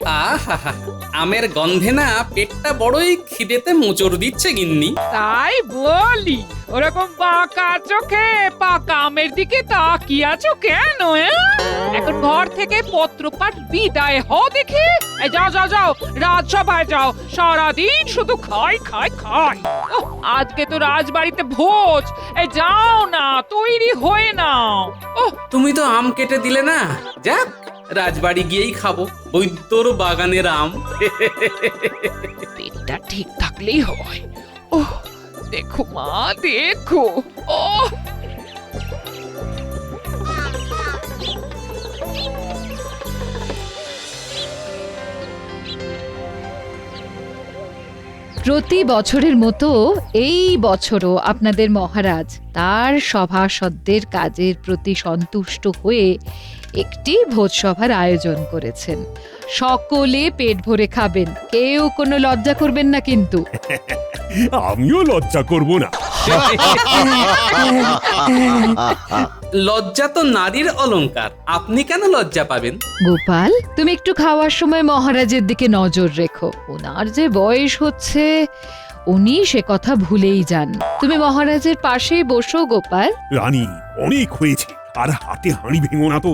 আহা, আমের গন্ধে না পেটটা বড়ই খিদেতে মোচড় দিচ্ছে গিন্নি। তাই বলি, ওরকম বাঁকা চোখে পাকা আমের দিকে তাকিয়ে আছো কেন? এখন ঘর থেকে পত্রপাঠ বিদায় হও দেখি। এই যাও যাও যাও, রাজসভায় যাও। সারাদিন শুধু খাই খাই খাই। ওহ, আজকে তো রাজবাড়িতে ভোজ। এই যাও না, তৈরি হয়ে নাও। ওহ, তুমি তো আম কেটে দিলে না, যাক রাজবাড়ি গিয়েই খাবো বৈদ্যর বাগানের আম। পেটটা ঠিক থাকলেই হয়। ওহ, দেখো মা, দেখো। ওহ, প্রতি বছরের মতো এই বছরও আপনাদের মহারাজ তার সভাসদদের কাজের প্রতি সন্তুষ্ট হয়ে একটি ভোজসভার আয়োজন করেছেন। সকলে পেট ভরে খাবেন, কেউ কোনো লজ্জা করবেন না কিন্তু। আমিও লজ্জা করব না। লজ্জা তো নারীর অলংকার, আপনি কেন লজ্জা পাবেন? গোপাল, তুমি একটু খাওয়ার সময় মহারাজের দিকে নজর রেখো। ওনার যে বয়স হচ্ছে, উনি সে কথা ভুলেই যান। তুমি মহারাজের পাশেই বসো গোপাল। রানী, অনেক হয়েছে, আর হাতে হাঁড়ি ভেঙো না তো।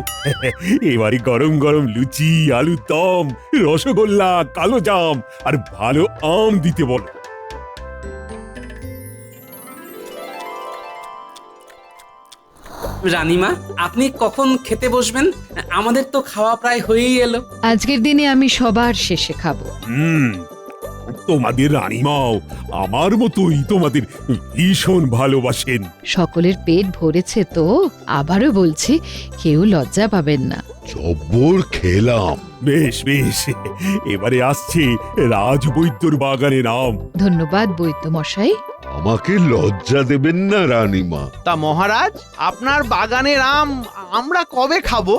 এবারে গরম গরম লুচি, আলুর দম, রসগোল্লা, কালো জাম আর ভালো আম দিতে বলো। রানীমা, আপনি কখন খেতে বসবেন? আমাদের তো খাওয়া প্রায় হয়েই এলো। আজকের দিনে আমি সবার শেষে খাবো। তোমাদের রানীমাও আমার মতোই তোমাদের ভীষণ ভালোবাসেন। সকলের পেট ভরেছে তো, আবারও বলছি, কেউ লজ্জা পাবেন না। জব্বর খেলাম। বেশ বেশ, এবারে আসছে রাজবৈদ্যর বাগানের আম। ধন্যবাদ বৈদ্য মশাই। আমাকে লজ্জা দেবেন না রানীমা। তা মহারাজ, আপনার বাগানের আম আমরা কবে খাবো?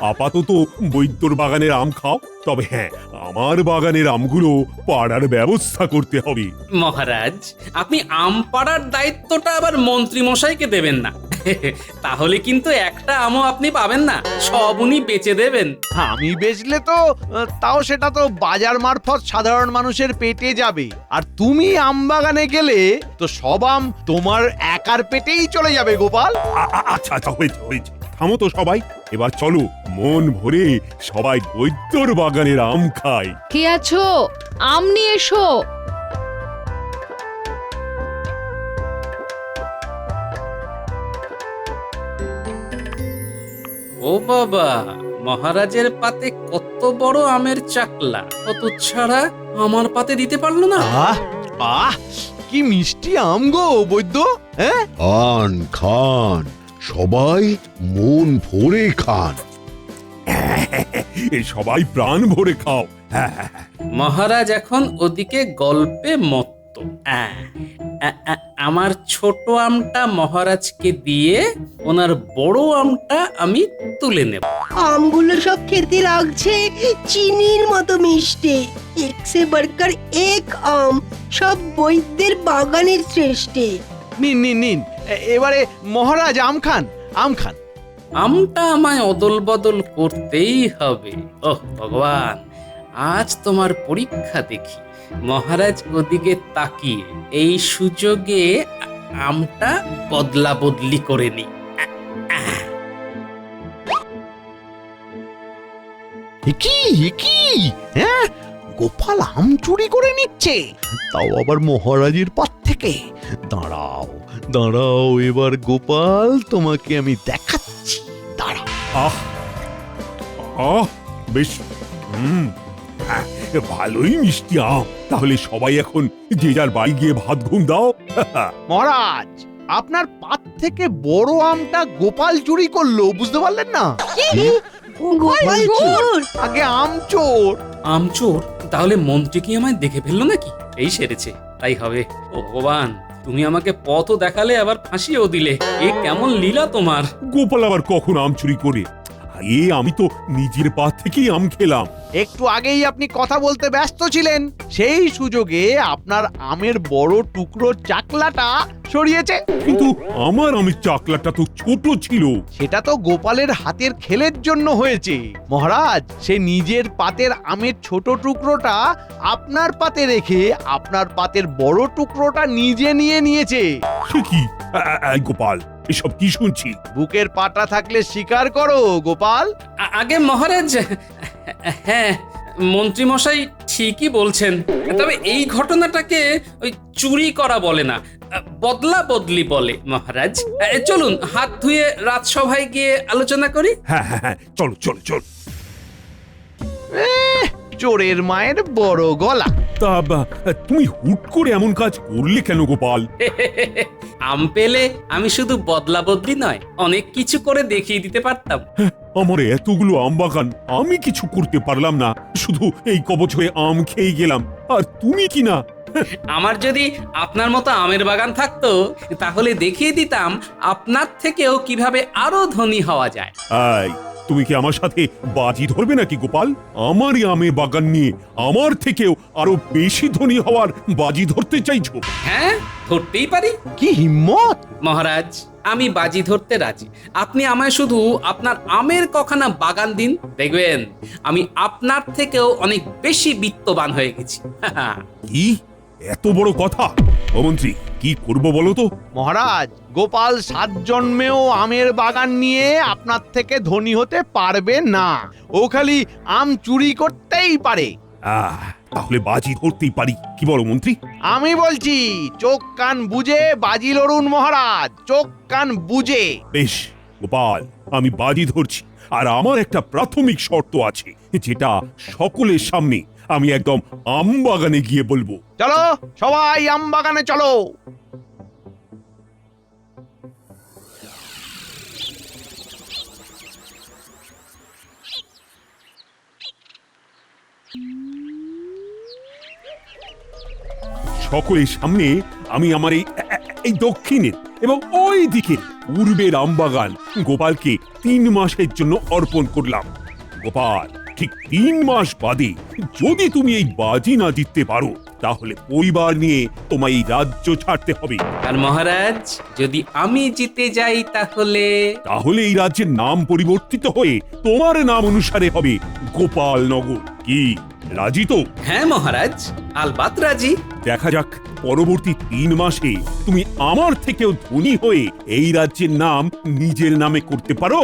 আপাতত বৈদ্যর বাগানের আম খাও, তবে হ্যাঁ, আমার বাগানের আমগুলো পাড়ার ব্যবস্থা করতে হবে। মহারাজ, আপনি আম পাড়ার দায়িত্বটা আবার মন্ত্রী মশাইকে দেবেন না। তাহলে কিন্তু একটা আমও আপনি পাবেন না, সব উনি বেচে দেবেন। আমি বেচলে তো তাও সেটা তো বাজার মারফত সাধারণ মানুষের পেটে যাবে, আর তুমি আম বাগানে গেলে তো সব আম তোমার একার পেটেই চলে যাবে গোপাল। আচ্ছা আচ্ছা, হয়েছে হয়েছে, থামো তো সবাই, এবার চলো মন ভরে সবাই বৈদ্যর বাগানের আম খাই। কে আছো? আম নিয়ে এসো। ও বাবা, মহারাজের পাতে কত বড় আমের চাকলা, কত ছাড়া আমার পাতে দিতে পারলো না। আহ আহ, কি মিষ্টি আম গো বৈদ্য। হ্যাঁ, খান খান, সবাই মন ভরে খান। সবাই প্রাণ ভরে খাও। হ্যাঁ হ্যাঁ হ্যাঁ। মহারাজ এখন ওদিকে গল্পে মত্ত। আমার ছোট আমটা মহারাজকে দিয়ে ওনার বড় আমটা আমি তুলে নেব। আমগুলো সব খেতে লাগছে চিনির মতো মিষ্টি। এক সে বড়কর এক আম, সব বৈদ্যের বাগানের শ্রেষ্ঠ। নিন নিন নিন, এবারে মহারাজ আম খান, আম খান। আমটা আমায় অদল বদল করতেই হবে। ওহ ভগবান, আজ তোমার পরীক্ষা দেখি। মহারাজ ওদিকে তাকিয়ে এই সুযোগে আমটা বদলা বদলি করে নি। কি হ্যাঁ, গোপাল আম চুরি করে নিচ্ছে, তাও আবার মহারাজের পথ থেকে। দাঁড়াও দাঁড়াও, এবার গোপাল তোমাকে আমি দেখাচ্ছি, দাঁড়াও। আহ আহ, বেশ, হ্যাঁ, ভালোই মিষ্টি আম। তাহলে সবাই এখন যে যার বাড়ি গিয়ে ভাত ঘুম দাও। মহারাজ, আপনার পাত থেকে বড় আমটা গোপাল চুরি করলো, বুঝতে পারলেন না? গোপাল চোর? আগে আম চোর। আমচোর? তাহলে মন্ত্রী কি আমায় দেখে ফেললো নাকি? এই সেরেছে, তাই হবে। ও ভগবান, তুমি আমাকে পথও দেখালে আবার ফাঁসিও দিলে। এ কেমন লীলা তোমার! গোপাল আবার কখন আম চুরি করে? এ আমি তো নিজের পা থেকেই আম খেলাম। একটু আগেই আপনি কথা বলতে ব্যস্ত ছিলেন, সেই সুযোগে আপনার আমের বড় টুকরো চাকলাটা সরিয়েছে। কিন্তু আমার আমের চাকলাটা তো ছোট ছিল। সেটা তো গোপালের হাতের খেলের জন্য হয়েছে মহারাজ। সে নিজের পাতের আমের ছোট টুকরোটা আপনার পাতে রেখে আপনার পাতের বড় টুকরোটা নিজে নিয়ে নিয়েছে। সে কি? গোপাল, এসব কি শুনছি? বুকের পাটা থাকলে স্বীকার করো গোপাল। আগে মহারাজ, হ্যাঁ মন্ত্রী মশাই ঠিকই বলছেন, তবে এই ঘটনাটাকে ওই চুরি করা বলে না, বদলা বদলি বলে মহারাজ। চলুন হাত ধুয়ে রাজসভায় গিয়ে আলোচনা করি। হ্যাঁ হ্যাঁ হ্যাঁ, চলো চলো চলো। চোরের মায়ের বড় গলা। তা তুমি হুট করে এমন কাজ করলে কেন গোপাল? আম পেলে আমি শুধু বদলা বদলি নয়, অনেক কিছু করে দেখিয়ে দিতে পারতাম। আমার এতগুলো আম বাগান, আমি কিছু করতে পারলাম না, শুধু এই কবচ হয়ে আম খেয়ে গেলাম। আর তুমি কি না? আমার যদি আপনার মতো আমের বাগান থাকতো তাহলে দেখিয়ে দিতাম আপনার থেকেও কিভাবে আরো ধনী হওয়া যায়। এই, তুমি কি আমার সাথে বাজি ধরবে নাকি গোপাল? আমারই আমের বাগান নিয়ে আমার থেকেও আরো বেশি ধনী হওয়ার বাজি ধরতে চাইছো? হ্যাঁ, ধরতেই পারি কি হিম্মত! মহারাজ, আমি বাজি ধরতে রাজি। আপনি আমায় শুধু আপনার আমের কখানা বাগান দিন, দেখবেন আমি আপনার থেকেও অনেক বেশি বিত্তবান হয়ে গেছি। কি এত বড় কথা? ও মন্ত্রী, কি করব বলো তো? মহারাজ, গোপাল 7 জন্মেও আমের বাগান নিয়ে আপনার থেকে ধনী হতে পারবে না। ও খালি আম চুরি করতেই পারে। তাহলে বাজি ধরতেই পারি, কি বলো মন্ত্রী? আমি বলছি, চোখ কান বুঝে বাজি লড়ুন মহারাজ, চোখ কান বুঝে। বেশ গোপাল, আমি বাজি ধরছি। আর আমার একটা প্রাথমিক শর্ত আছে, যেটা সকলের সামনে আমি একদম আম বাগানে গিয়ে বলবো। চলো সবাই আম বাগানে চলো। সকলের সামনে আমি আমার এই দক্ষিণের এবং ওই দিকের পূর্বের আমবাগান গোপালকে 3 মাসের জন্য অর্পণ করলাম। গোপাল, ঠিক 3 মাস বাদে যদি তুমি এই বাজি না জিততে পারো তাহলে পরিবার নিয়ে তোমায় এই রাজ্য ছাড়তে হবে। আর মহারাজ, যদি আমি জিতে যাই তাহলে? তাহলে এই রাজ্যের নাম পরিবর্তিত হয়ে তোমার নাম অনুসারে হবে গোপাল নগর। কি রাজি তো? হ্যাঁ মহারাজ, আলবাত রাজি। দেখা যাক পরবর্তী 3 মাসে তুমি আমার থেকেও ধনী হয়ে এই রাজ্যের নাম নিজের নামে করতে পারো,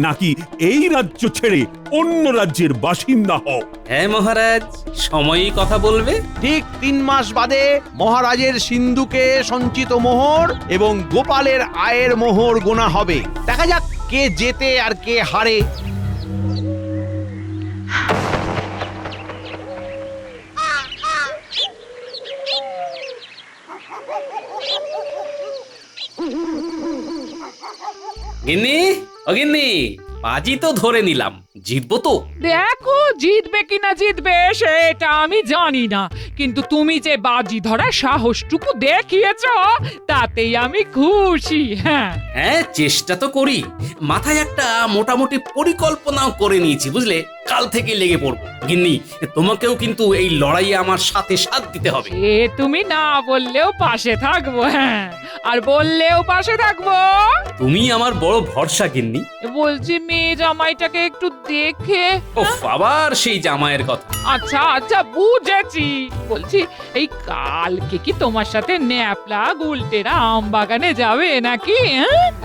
নাকি এই রাজ্য ছেড়ে অন্য রাজ্যের বাসিন্দা হও। হ্যাঁ মহারাজ, সময়ই কথা বলবে। ঠিক 3 মাস বাদে মহারাজের সিন্ধুকে সঞ্চিত মোহর এবং গোপালের আয়ের মোহর গোনা হবে। দেখা যাক কে জেতে আর কে হারে। গিন্নি, ও গিন্নি, বাজি তো ধরে নিলাম, জিতবো তো? দেখো, জিতবে কিনা জিতবে সেটা আমি জানি না, কিন্তু তুমি যে বাজি ধরা সাহসটুকু দেখিয়েছ তাতেই আমি খুশি। হ্যাঁ হ্যাঁ, চেষ্টা তো করি। মাথায় একটা মোটামুটি পরিকল্পনাও করে নিয়েছি, বুঝলে? কাল থেকে লেগে পড়বো। গিন্নি, তোমাকেও কিন্তু এই লড়াইয়ে আমার সাথে সাথ দিতে হবে। এ তুমি না বললেও পাশে থাকবো, হ্যাঁ, আর বললেও পাশে থাকবো। তুমি আমার বড় ভরসা গিন্নি। বলছি, মেয়ে জামাইটাকে একটু দেখে। ওফ, আবার সেই জামাইয়ের কথা। আচ্ছা আচ্ছা, বুঝেছি। বলছি, এই কালকে কি তোমার সাথে ন্যাপলা গুলটেরা আম বাগানে যাবে নাকি?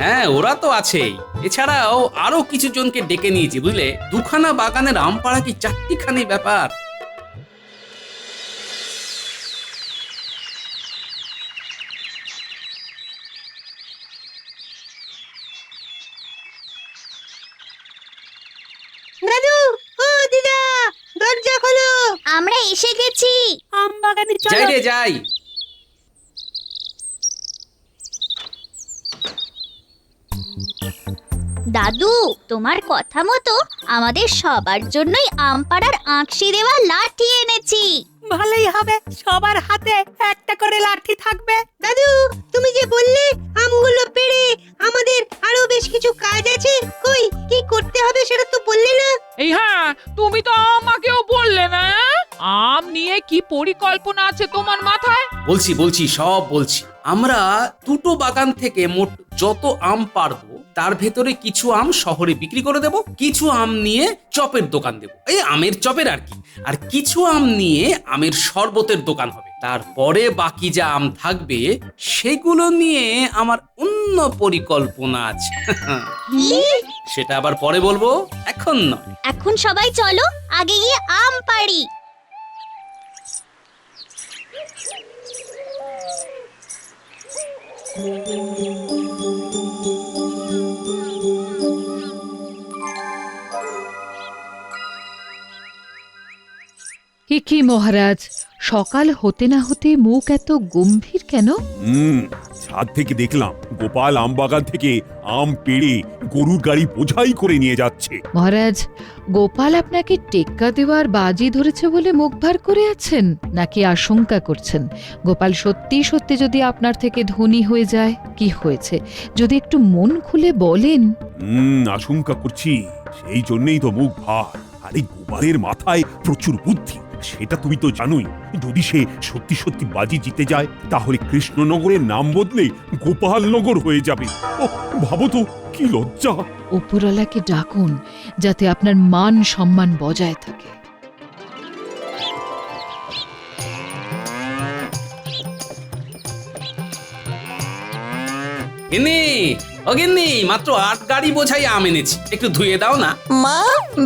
হ্যাঁ, ওরা তো আছেই। এছাড়াও আরো কিছু জনকে ডেকে নিয়েছি, বুঝলে? 2খানা বাগানের আম পাড়া কি 4টিখানি ব্যাপার। দাদু, ও দিদা, দরজা খোলো। আমরা এসে গেছি। আম বাগানে যাই চলো। রে যাই। দাদু, তোমার কথা মতো আমাদের সবার জন্যই আম পাড়ার আঁকশি দেওয়া লাঠি এনেছি। ভালোই হবে, সবার হাতে একটা করে লাঠি থাকবে। দাদু, তুমি যে বললে আমগুলো পেড়ে আমাদের আরো বেশ কিছু কাজ আছে, কই কি করতে হবে সেটা তো বললে না। এই হ্যাঁ, তুমি তো আমাকেও বললে না। আম নিয়ে কি পরিকল্পনা আছে তোমার মাথায়? বলছি সব বলছি। আমরা দুটো বাগান থেকে মোট যত আম পারবো তার ভেতরে কিছু আম শহরে বিক্রি করে দেব, কিছু আম নিয়ে চপের দোকান দেব, এই আমের চপের আর কি। আর কিছু আম নিয়ে আমের শরবতের দোকান হবে। তারপরে বাকি যা আম থাকবে সেগুলো নিয়ে আমার অন্য পরিকল্পনা আছে। সেটা আবার পরে বলবো, এখন নয়। এখন সবাই চলো আগে গিয়ে আম পাড়ি। কি মহারাজ, সকাল হতে না হতে মুখ এত গম্ভীর কেন? ছাদ থেকে দেখলাম গোপাল আম বাগান থেকে আম পেড়ে গরুর গাড়ি বোঝাই করে নিয়ে যাচ্ছে। মহারাজ, গোপাল আপনাকে টেক্কা দেওয়ার বাজি ধরেছে বলে মুখ ভার করে আছেন, নাকি আশঙ্কা করছেন গোপাল সত্যি সত্যি যদি আপনার থেকে ধনী হয়ে যায়? কি হয়েছে যদি একটু মন খুলে বলেন। আশঙ্কা করছি, সেই জন্যই তো মুখ ভার। আরে গোপালের মাথায় প্রচুর বুদ্ধি, সেটা তুমি তো জানোই। যদি সে সত্যি সত্যি বাজি জিতে যায় তাহলে কৃষ্ণনগরের নাম বদলে গোপালনগর হয়ে যাবে। ভাবো তো কি লজ্জা। উপরওয়ালাকে ডাকুন যাতে আপনার মান সম্মান বজায় থাকে। গিন্নি, মাত্র 8 গাড়ি বোঝাই আম এনেছি, একটু ধুয়ে দাও না। মা,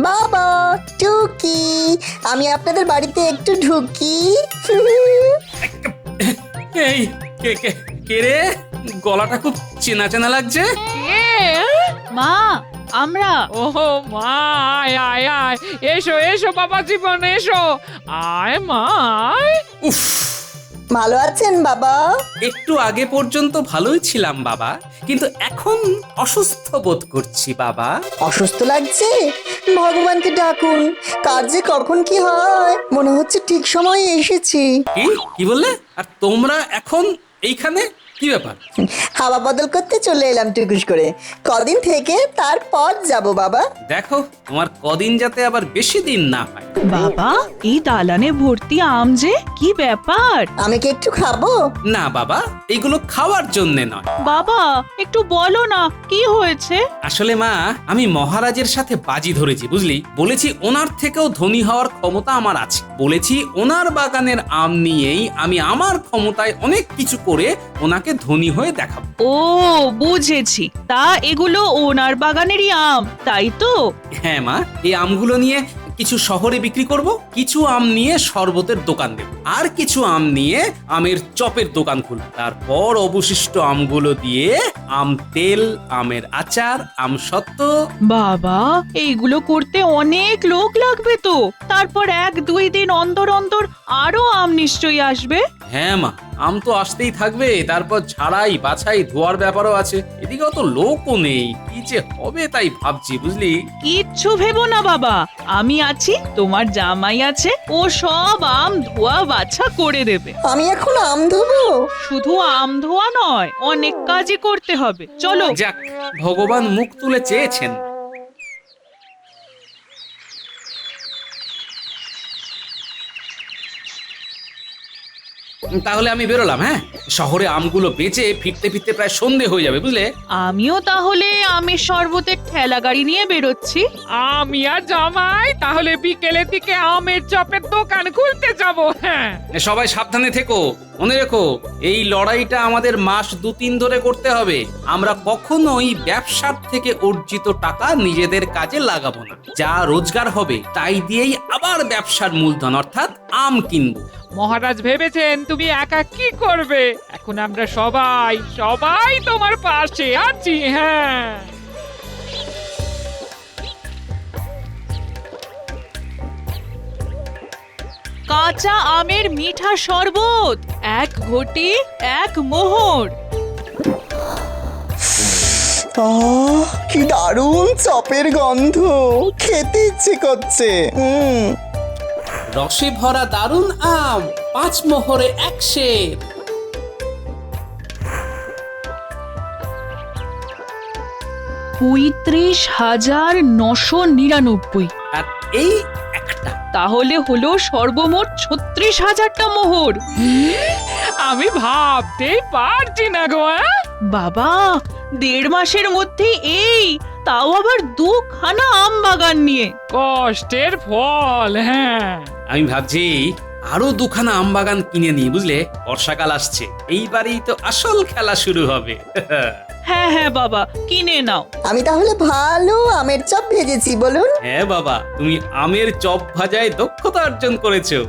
বাবা, টুকি, আমি আপনাদের বাড়িতে একটু ঢুকি। এই কে রে? গলাটা খুব চেনা চেনা লাগছে। মা, আমরা। ওহো মা, আয় আয় আয়, এসো এসো বাবা জীবন, এসো, আয় মা আয়। উফ, ভালো আছেন বাবা? একটু আগে পর্যন্ত ভালোই ছিলাম বাবা, কিন্তু এখন অসুস্থ বোধ করছি বাবা। অসুস্থ লাগছে? ভগবানকে ডাকুন, কার যে কখন কি হয়। মনে হচ্ছে ঠিক সময়ে এসেছি। কি বললে? আর তোমরা এখন এইখানে? কি ব্যাপার? হাওয়া বদল করতে চলে এলাম টুকুস করে, কদিন থেকে তারপর যাব বাবা। দেখো তোমার কদিন যাতে আবার বেশি দিন না হয়। বাবা, এই দালানে ভর্তি আম যে, কি ব্যাপার? আমি কি একটু খাবো? না বাবা, এইগুলো খাওয়ার জন্য নয়। বাবা একটু বলো না কি হয়েছে? আসলে মা, আমি মহারাজের সাথে বাজি ধরেছি, বুঝলি। বলেছি ওনার থেকেও ধনী হওয়ার ক্ষমতা আমার আছে। বলেছি ওনার বাগানের আম নিয়েই আমি আমার ক্ষমতায় অনেক কিছু করে ওনাকে ধনী হয়ে দেখাবো। ও বুঝেছি, তা এগুলো ওনার বাগানেরই আম, তাই তো? হ্যাঁ মা, এই আমগুলো নিয়ে কিছু শহরে বিক্রি করব, কিছু আম নিয়ে শরবতের দোকান দেব, আর কিছু আম নিয়ে আমের চপের দোকান খুলব। তারপর অবশিষ্ট আমগুলো দিয়ে আম তেল, আমের আচার, আম সত্ত্ব। বাবা, এইগুলো করতে অনেক লোক লাগবে তো। তারপর 1-2 দিন অন্তর অন্তর আরো আম নিশ্চয়ই আসবে। হ্যাঁ মা, আম তো আসতেই থাকবে, তারপর ঝাড়াই বাছাই ধোয়ার ব্যাপারও আছে। এদিকে অত লোকও নেই, কি যে হবে তাই ভাবছি, বুঝলি। কিচ্ছু ভেবো না বাবা, আমি আছি, তোমার জামাই আছে, ও সব আম ধোয়া বাছা করে দেবে। আমি এখন আম ধোবো? শুধু আম ধোয়া নয়, অনেক কাজই করতে হবে, চলো। যাক, ভগবান মুখ তুলে চেয়েছেন। তাহলে আমি বেরোলাম। হ্যাঁ, শহরে আমগুলো বেচে ফিরতে ফিরতে প্রায় সন্ধে হয়ে যাবে, বুঝলে। আমিও তাহলে আমের শরবতের ঠেলা গাড়ি নিয়ে বেরোচ্ছি। আমি আর জামাই তাহলে বিকেলের দিকে আমের চপের দোকান খুলতে যাব। হ্যাঁ, সবাই সাবধানে থেকো, মনে রেখো এই লড়াইটা আমাদের মাস 2-3 ধরে করতে হবে। আমরা কখনোই ব্যবসার থেকে অর্জিত টাকা নিজেদের কাজে লাগাবো না। যা রোজগার হবে তাই দিয়েই আবার ব্যবসার মূলধন অর্থাৎ আম কিনবো। মহারাজ ভেবেছেন তুমি একা কি করবে? এখন আমরা সবাই সবাই তোমার পাশে আছি। হ্যাঁ, কাঁচা আমের মিঠা শরবত, 1 ঘটি 1 মোহর। কি দারুণ চপের গন্ধ, খেতে ইচ্ছে করছে। রসে ভরা দারুণ আম 5 মোহরে 1 সের। ৩৫,৯৯৯ আর এই একটা। তাহলে হলো সর্বমোট ৩৬,০০০টা মোহর। আমি ভাবতেই পারছি না গো। বাবা, ১.৫ মাসের মধ্যে এই, তাও আবার 2খানা আম বাগান নিয়ে। কষ্টের ফল। হ্যাঁ, আমি ভাবছি আরো 2খানা আম বাগান কিনে নিই, বুঝলে? বর্ষাকাল আসছে, এইবারেই তো আসল খেলা শুরু হবে। হ্যাঁ হ্যাঁ বাবা, কিনে নাও। আমি তাহলে ভালো আমের চপ ভেজেছি বলুন। হ্যাঁ বাবা, তুমি আমের চপ ভাজায় দক্ষতা অর্জন করেছো।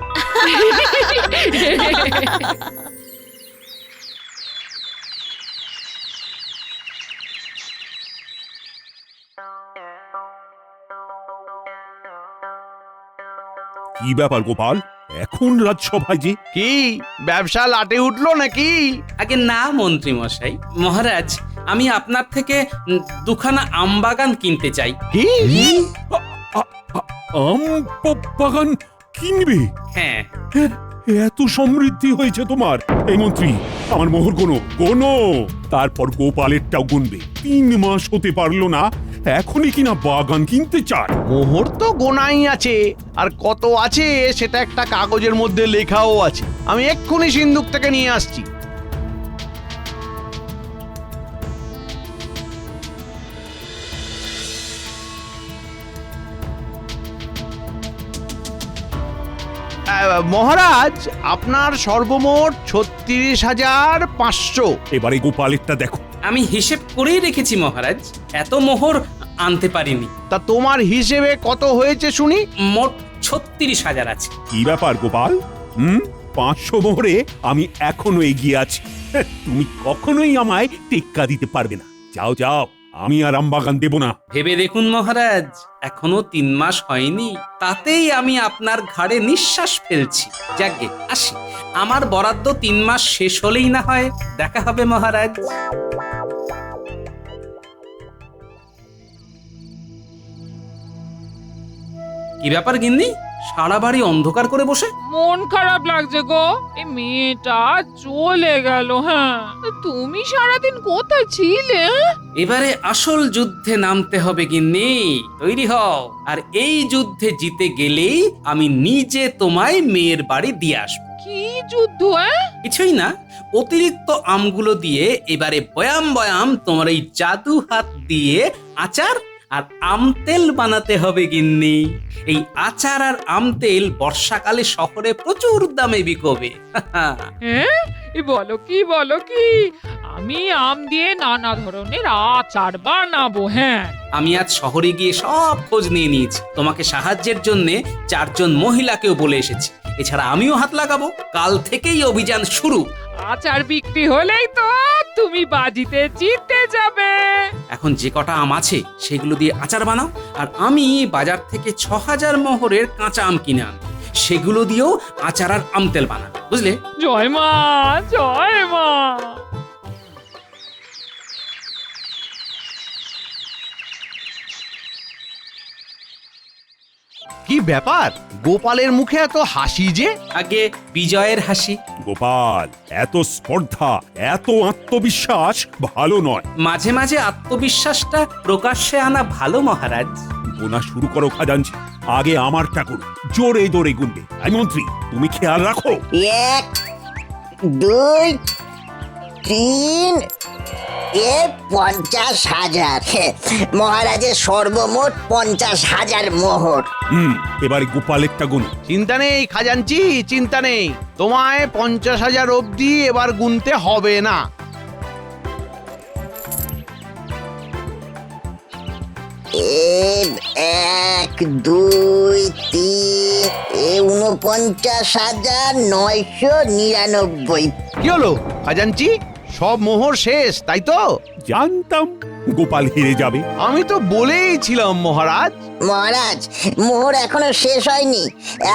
কি ব্যাপার গোপাল, এখন রাজসভায় যে? কি ব্যবসা লাটে উঠলো নাকি? আগে না মন্ত্রী মশাই, মহারাজ, আমি আপনার থেকে 2খানা আম বাগান কিনতে চাই। কি? আম বাগান কিনবে? হ্যাঁ। এত সমৃদ্ধি হয়েছে তোমার। এই মন্ত্রী, আমার মোহর গোনো, তারপর গোপালেরটাও গুনবে। 3 মাস হতে পারলো না, এখনই কিনা বাগান কিনতে চায়। মোহর তো গোনাই আছে, আর কত আছে সেটা একটা কাগজের মধ্যে লেখাও আছে। আমি এক্ষুনি সিন্ধুক থেকে নিয়ে আসছি। মহারাজ, আপনার সর্বমোট ৩৬,৫০০। এবারে গোপালেরটা দেখো। আমি হিসেব করেই রেখেছি মহারাজ, এত মোহর আনতে পারিনি। তা তোমার হিসেবে কত হয়েছে শুনি? মোট 36,000 আছে। কি ব্যাপার গোপাল? 500 মোহরে আমি এখনো এগিয়ে আছি। তুমি কখনোই আমায় টেক্কা দিতে পারবে না। যাও যাও, আমি আর আমবাগান দেব না। ভেবে দেখুন মহারাজ, এখনো 3 মাস হয়নি, তাতেই আমি আপনার ঘাড়ে নিঃশ্বাস ফেলছি। যাকগে, আসি। আমার বরাদ্দ 3 মাস শেষ হলেই না হয় দেখা হবে মহারাজ। কি ব্যাপার গিন্নি, সারা বাড়ি অন্ধকার করে বসে? মন খারাপ লাগছে গো, এই মেয়েটা চলে গেল। হ্যাঁ, তুমি সারাদিন কোথায় ছিলে? এবারে আসল যুদ্ধে নামতে হবে গিন্নি, তৈরি হও। আর এই যুদ্ধে জিতে গেলেই আমি নিজে তোমায় মেয়ের বাড়ি দিয়ে আসবো। কি যুদ্ধ? কিছুই না, অতিরিক্ত আমগুলো দিয়ে এবারে বয়াম বয়াম তোমার এই জাদু হাত দিয়ে আচার আর আম তেল বানাতে হবে গিন্নি। এই আচার আর আম তেল বর্ষাকালে শহরে প্রচুর দামে বিকবে। হ্যাঁ, বলো কি, আমি আম দিয়ে নানা ধরনের আচার বানাবো। হ্যাঁ, আমি আজ শহরে গিয়ে সব খোঁজ নিয়ে নিয়েছি। তোমাকে সাহায্যের জন্য 4 জন মহিলাকেও বলে এসেছি। এছাড়া আমিও হাত লাগাবো। কাল থেকেই অভিযান শুরু। আচার বিক্রি হলেই তো তুমি বাজিতে জিতে যাবে। এখন যে কটা আম আছে সেগুলো দিয়ে আচার বানাও, আর আমি বাজার থেকে 6000 মোহরের কাঁচা আম কিনে আনবো। সেগুলো দিয়েও আচার আর আম তেল বানাবো, বুঝলে? জয় মা, জয় মা। কি ব্যাপার, গোপালের মুখে এত হাসি যে? আগে বিজয়ের হাসি। গোপাল, এত স্পর্ধা, এত আত্মবিশ্বাস ভালো নয়। মাঝে মাঝে আত্মবিশ্বাসটা প্রকাশ্যে আনা ভালো মহারাজ। গোনা শুরু করো খাজাঞ্চি, আগে আমারটা করো। জোরে জোরে গুনবে। আই মন্ত্রী, তুমি খেয়াল রাখো। 1 2 3 50,000। মহারাজের সর্বমোট 50,000 মোহর। এবারে গোপালেরটা গুনো। চিন্তা নেই খাজাঞ্চি, চিন্তা নেই। তোমায় 50,000 অবধি এবার গুনতে হবে না। এক 2 3 49,999। কি হলো খাজাঞ্চি, সব মোহর শেষ তাই তো? জানতাম গোপাল হেরে যাবে। আমি তো বলেইছিলাম মহারাজ। মহারাজ, মোহর এখনো শেষ হয়নি,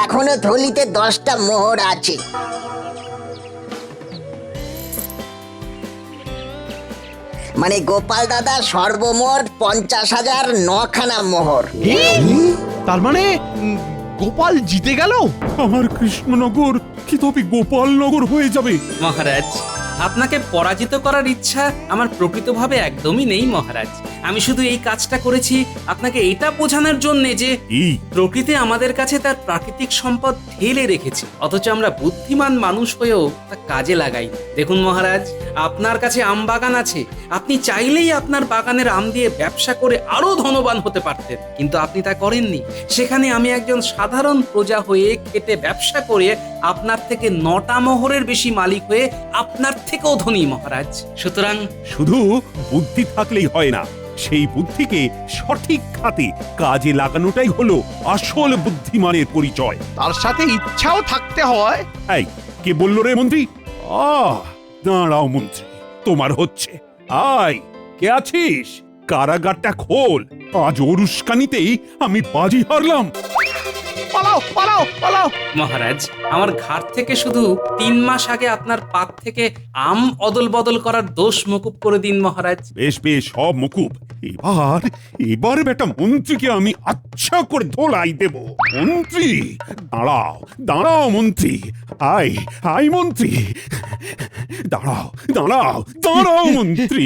এখনো থলিতে 10টা মোহর আছে। মানে গোপাল দাদা সর্বমোট 50,000 9খানা মোহর। তার মানে গোপাল জিতে গেল। আমার কৃষ্ণনগর কি তবে গোপালনগর হয়ে যাবে? মহারাজ, আপনাকে পরাজিত করার ইচ্ছা আমার প্রকৃতভাবে একদমই নেই মহারাজ। আমি শুধু এই কাজটা করেছি আপনাকে এটা বোঝানোর জন্যে যে এই প্রকৃতি আমাদের কাছে তার প্রাকৃতিক সম্পদ ঢেলে রেখেছে, অথচ আমরা বুদ্ধিমান মানুষ হয়েও তা কাজে লাগাই। দেখুন মহারাজ, আপনার কাছে আম বাগান আছে, আপনি চাইলেই আপনার বাগানের আম দিয়ে ব্যবসা করে আরো ধনবান হতে পারতেন, কিন্তু আপনি তা করেননি। সেখানে আমি একজন সাধারণ প্রজা হয়ে খেটে ব্যবসা করে আপনার থেকে 9টা মোহরের বেশি মালিক হয়ে আপনার থেকেও ধনী মহারাজ। সুতরাং শুধু বুদ্ধি থাকলেই হয় না, সেই বুদ্ধিকে সঠিক খাতে কাজে লাগানোটাই হলো আসল বুদ্ধিমানের পরিচয়। তার সাথে ইচ্ছাও থাকতে হয়। এই কে বললো রে মন্ত্রী? দাঁড়াও মন্ত্রী, তোমার হচ্ছে। আয়, কে আছিস? কারাগারটা খোল। আজ ওর উস্কানিতেই আমি বাজি হারলাম। পালাও পালাও পালাও। মহারাজ, আমার ঘাট থেকে শুধু 3 মাস আগে আপনার পাত থেকে আম অদল বদল করার দোষ মকুব করে দিন মহারাজ। বেশ বেশ, সব মুকুব। এবার বেটা মন্ত্রীকে আমি আচ্ছা করে ধোলাই দেব। মন্ত্রী দাঁড়াও, দাঁড়াও মন্ত্রী। আয় আয় মন্ত্রী, দাঁড়াও দাঁড়াও দাঁড়াও মন্ত্রী।